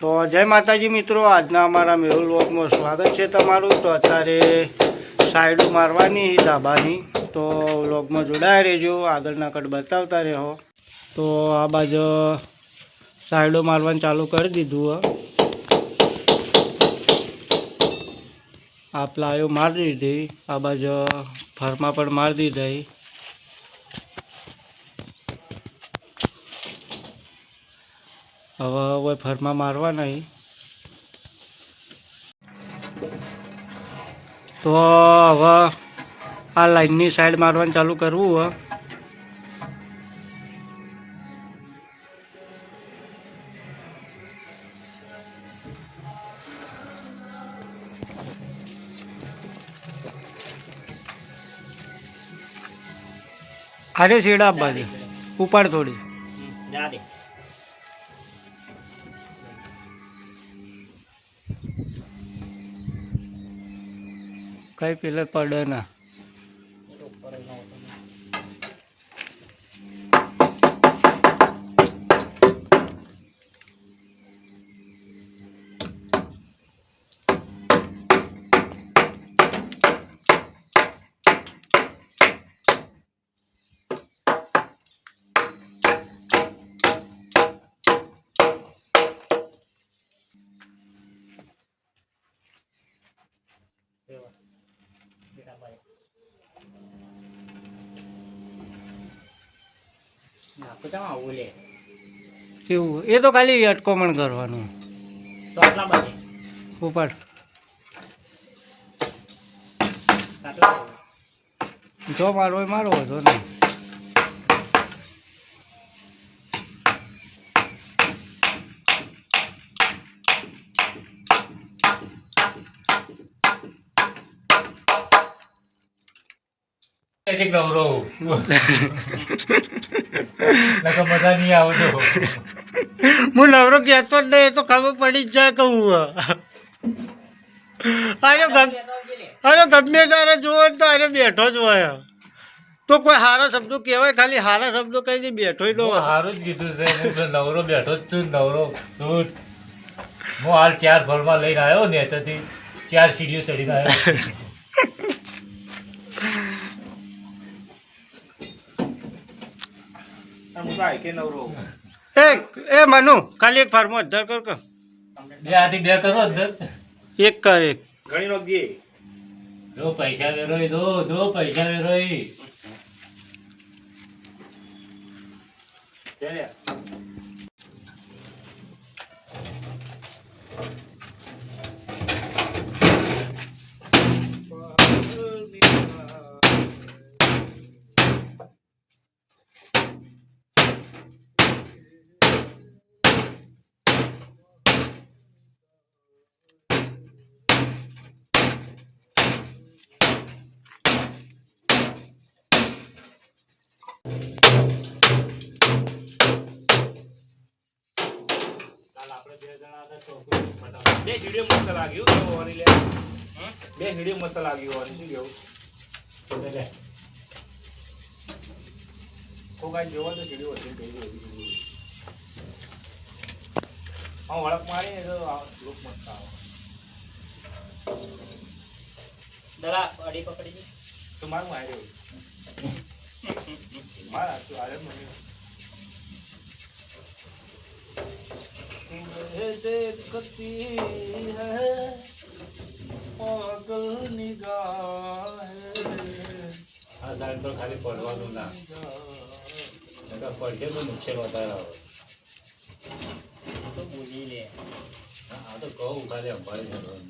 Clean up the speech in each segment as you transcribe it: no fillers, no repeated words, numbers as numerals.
તો જય માતાજી મિત્રો, આજના અમારા મેહુલ વ્લોગમાં સ્વાગત છે તમારું। તો અત્યારે સાઈડો મારવાની ધાબાની, તો વ્લોગમાં જોડાયા રહેજો, આગળના કટ બતાવતા રહો। તો આ બાજુ સાઈડો મારવાનું ચાલુ કરી દીધું। આ પ્લાયો મારી દીધી, આ બાજુ ફરમાં પણ મારી દીધી। હવે કોઈ ફરમાં મારવા નહીં, તો હવે આ લાઈનની સાઈડ મારવાનું ચાલુ કરવું। અરે શેડા આપવાની ઉપાડ થોડી કઈ પેલે પડે ના। કેવું એ તો ખાલી અટકોમણ કરવાનું, તો આટલા બાજુ ઉપાડ જો મારો હોય મારો હતો નહીં। મજા નહીં આવતો। હું નવરો કહેતો જ નહીં, તો ખબર પડી જ જાય કહું। અરે ગમે તારે જુઓ તો અરે બેઠો જ હોય, તો કોઈ સારા શબ્દો કહેવાય, ખાલી સારા શબ્દો કઈ નહીં, બેઠો જ સારું જ કીધું છે, હું નવરો બેઠો જ છું। નવરો હું હાલ 4 ફળમાં લઈને આવ્યો ને, ત્યાંથી 4 સીડીઓ ચડીને આવ્યો। એ મનુ ખાલી એક ફાર્મો અધર કર કે 2 હાથી 2 કરો અંદર એક કર એક ઘણી નો દે જો પૈસા વેરોય જો પૈસા વેરોય બે વિડીયો મસ્ત લાગ્યું ઓરી લે બે વિડીયો મસ્ત લાગ્યું ઓરી શું કેવું કો ગાય જોવો તો વિડીયો હતી ગઈ હા વળક મારી તો લુક મસ્ત આવે દરા અડી પકડી દી તો મારું આર્યો મારા તો આર્યો મને देखती है पागल निगाह આ સાઈડ પર ખાલી પડવાનું ના નકા પડશે તો નુકસાન વધારે આવે તો બોલી લે આ તો કહું ખાલી અંભાળી જવાનું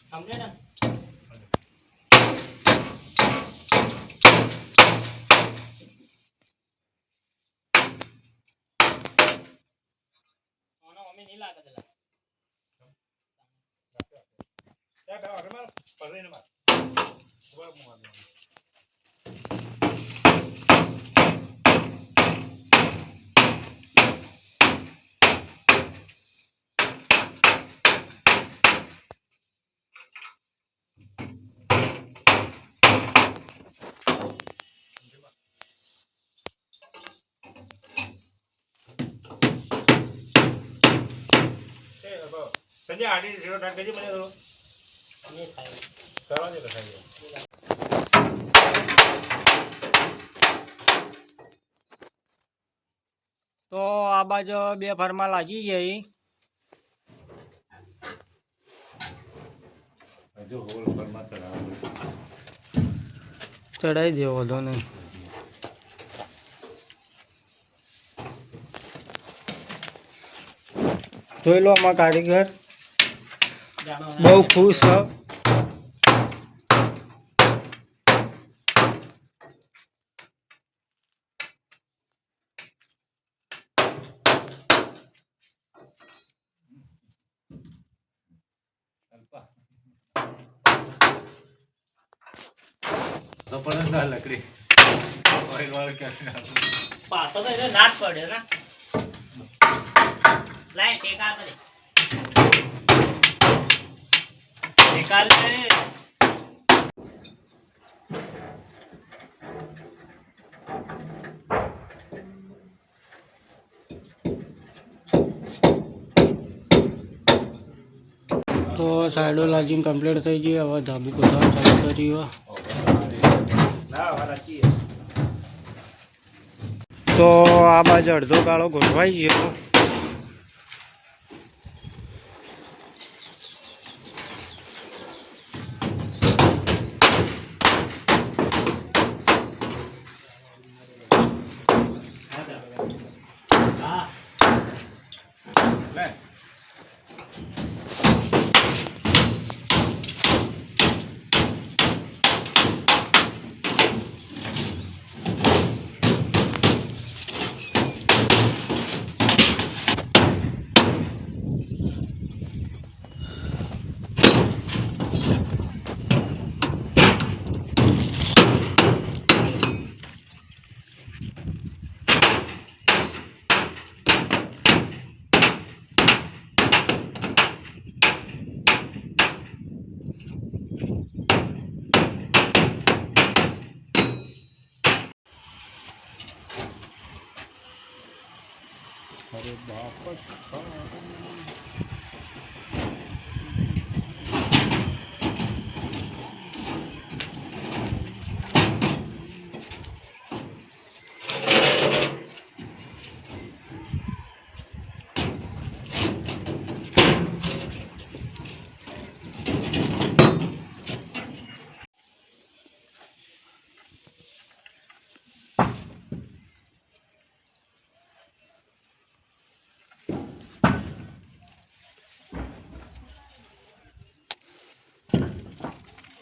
સમજે ને મમ્મી નહીં લાગે સંજય આડી ઝીરો ટાઈમ કહેજે મને થોડો નહીં થાય કરવા દે થાય તો આ બાજુ બે ફરમાં લાગી ગઈ હજુ હોલ ફરમાં ચડાવી દેવો વધો નહીં જોઈ લો આમાં કારીગર બહુ ખુશ છે તો પણ ના લકડી ઓઇલ વાળ ક્યાં પાછો તો એને નાટ પડ્યો ને લાઈ ટેકા કરે નિકાલ કરે તો સાઈડો લાગીને કમ્પ્લીટ થઈ ગઈ હવે ધાબુ કોસવાનું ચાલુ કર્યું તો આ બાજુ અડધો ગાળો ગોઠવાઈ ગયો અરે બાપ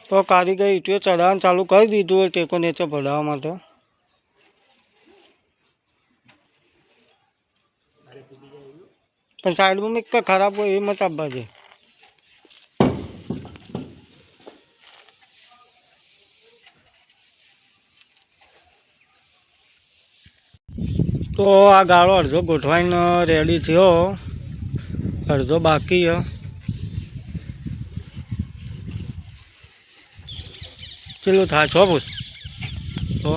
તો કારીગર ઈંટો ચડાવવાનું ચાલુ કરી દીધું હોય ટેકો નીચે ભરાવવા માટે પણ સાઈડમાં મેં ખરાબ હોય એ મત આપવા દે તો આ ગાળો અડધો ગોઠવાઈને રેડી થયો અડધો બાકી છે કેટલું થાય છો પૂછ તો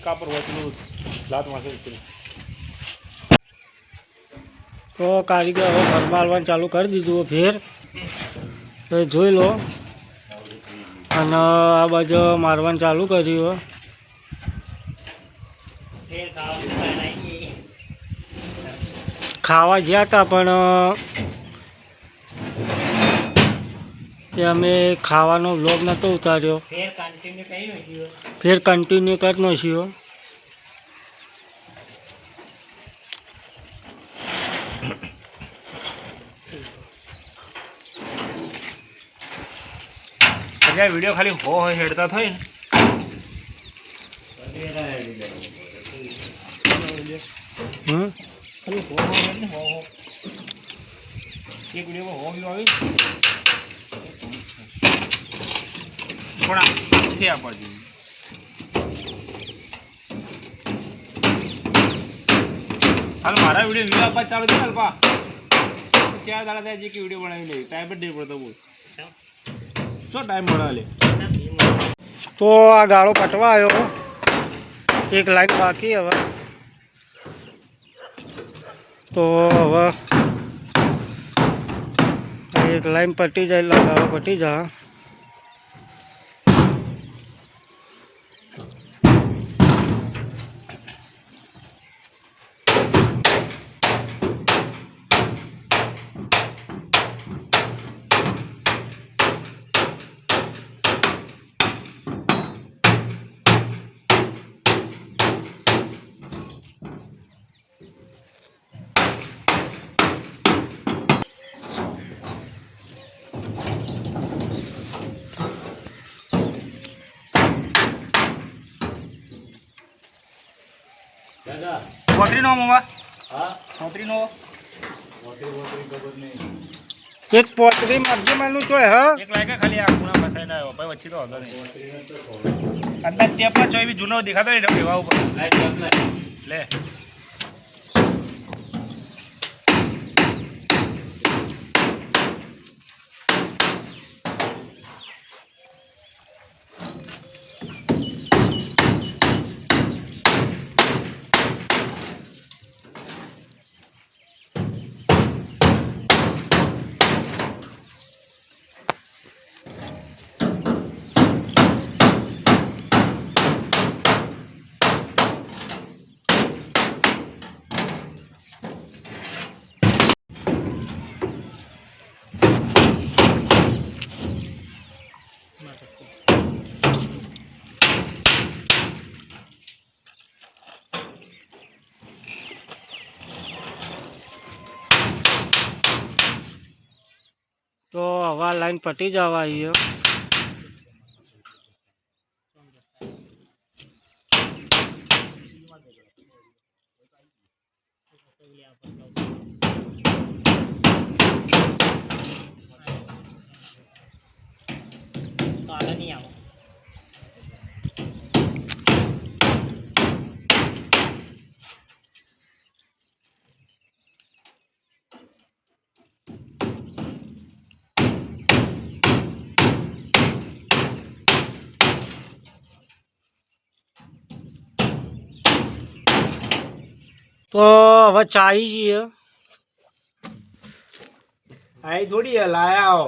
કાપડ હોય પેલું લાત માથે તો કારીગર હવે ફરમાલવાનું ચાલુ કરી દીધું ફેર તો જોઈ લો અને આ બાજુ મારવાનું ચાલુ કર્યું. ખાવા ગયા હતા પણ તે અમે ખાવાનો વ્લોગ નહોતો ઉતાર્યો. ફેર કન્ટિન્યુ કરી નાખ્યો. વિડીયો ખાલી હોય હેડતા થાય ને ખાલી એક વિડીયોમાં આવી પણ આપવા જોઈએ. હાલ મારા વિડીયો વ્યૂ આપવા ચાલુ થાય અલ્પા 4 દાડા થાય જે કે વિડીયો બનાવી લે ટાઈમ જ નહીં પડતો બોલ શું ટાઈમ મળે લે. તો આ ગાળો પટવા આવ્યો. એક લાઈન બાકી હવે. તો હવે એક લાઈન પટી જાય એટલે ગાળો પટી જાય. પોતરી નો મોવા પોતરી નો એક પોતરી મારજે માનું ચોય હા એક લાગે ખાલી આ ખૂણા ફસાઈને આવ્યો ભાઈ વચ્ચે તો હતો નહીં અંદર ટેપમાં ચોય બી જૂનો દેખાતો નહીં એવા ઉપર લે તો હવા લાઈન પટી જવા આવ્યો. તો હવે ચાઈ જઈએ. આઈ થોડી લાયા હો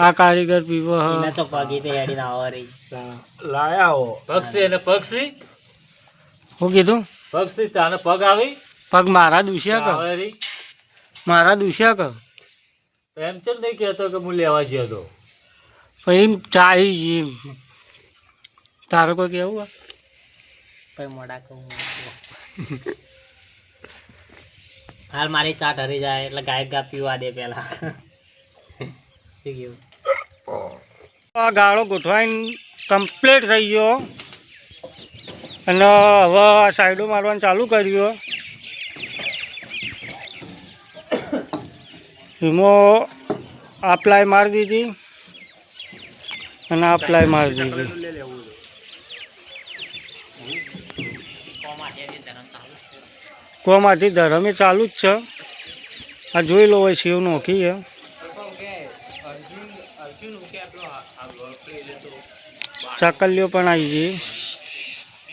આ કારીગર પીવો એના તો પગી તે હેડી ના આવે રહી લાયા હો પક્ષી અને પક્ષી હું કીધું પક્ષી ચાને પગ આવી પગ મારા દુસ્યા કર આવે રી મારા દુસ્યા કર તો એમ ચમ નહીં કહેતો કે હું લેવા ગયો હતો પછી ચાઈ જઈએ. તારે કોઈ કેવું પછી મોડા કહું હાલ મારી ચા ઠરી જાય એટલે ગાયક ગા પીવા દે પેલા શું કેવું આ ગાળો ગોઠવાઈને કમ્પ્લીટ થઈ ગયો અને હવે આ સાઈડો મારવાનું ચાલુ કર્યું. એમાં આ પ્લાય મારી દીધી અને આ પ્લાય મારી દીધી. કોમાંથી ધરમે ચાલુ જ છે. આ જોઈ લો હોય શિવ નોખી છે. ચકલીઓ પણ આવી ગઈ.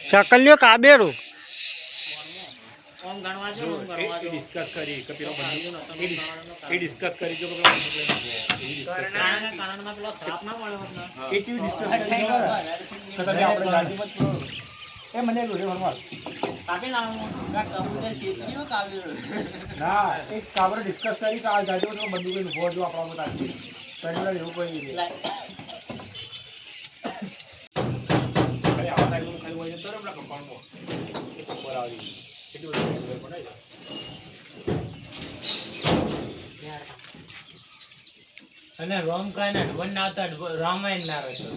ચકલીઓ કાબેરો ગણવા જો ઓમ ગણવા જો ડિસ્કસ કરી કે પેલો બંધ એ ડિસ્કસ કરી જો કે પેલો બંધ એવી discuss કરી. કારણમાં પેલો શ્રાપ ના મળ્યો હોત ને. એ ચીજ discuss થઈ કે તમે આપણે ગાડીમાં જ એ મને લોહી ભરવા કાપી લાવો કબૂતર શેતરીઓ કાવ્યો ના એક કાબર ડિસ્કસ કરી કે આ ગાડીમાં તો બંદૂક લઈને ઉભો જો આપણા મત આપી પહેલા એવું કોઈ નહીં ખાલી આવા ટાઈમનું ખાલી હોય તો આપણા કમ્પાઉન્ડમાં એક ઉપર આવી કેટલી બધી ખબર પડે છે અને રોમ કાય ના ઢવન ના આવતા રામાયણ ના રહેતો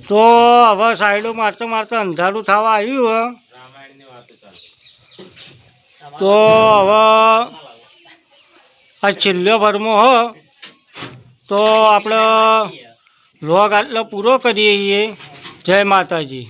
તો હવે સાઈડો મારતા મારતા અંધારું થવા આવ્યું રામાયણ ની વાતો ચાલે તો હવે આ છેલ્લો ભરમાં તો આપણે વ્લોગ આટલો પૂરો કરીએ જય માતાજી.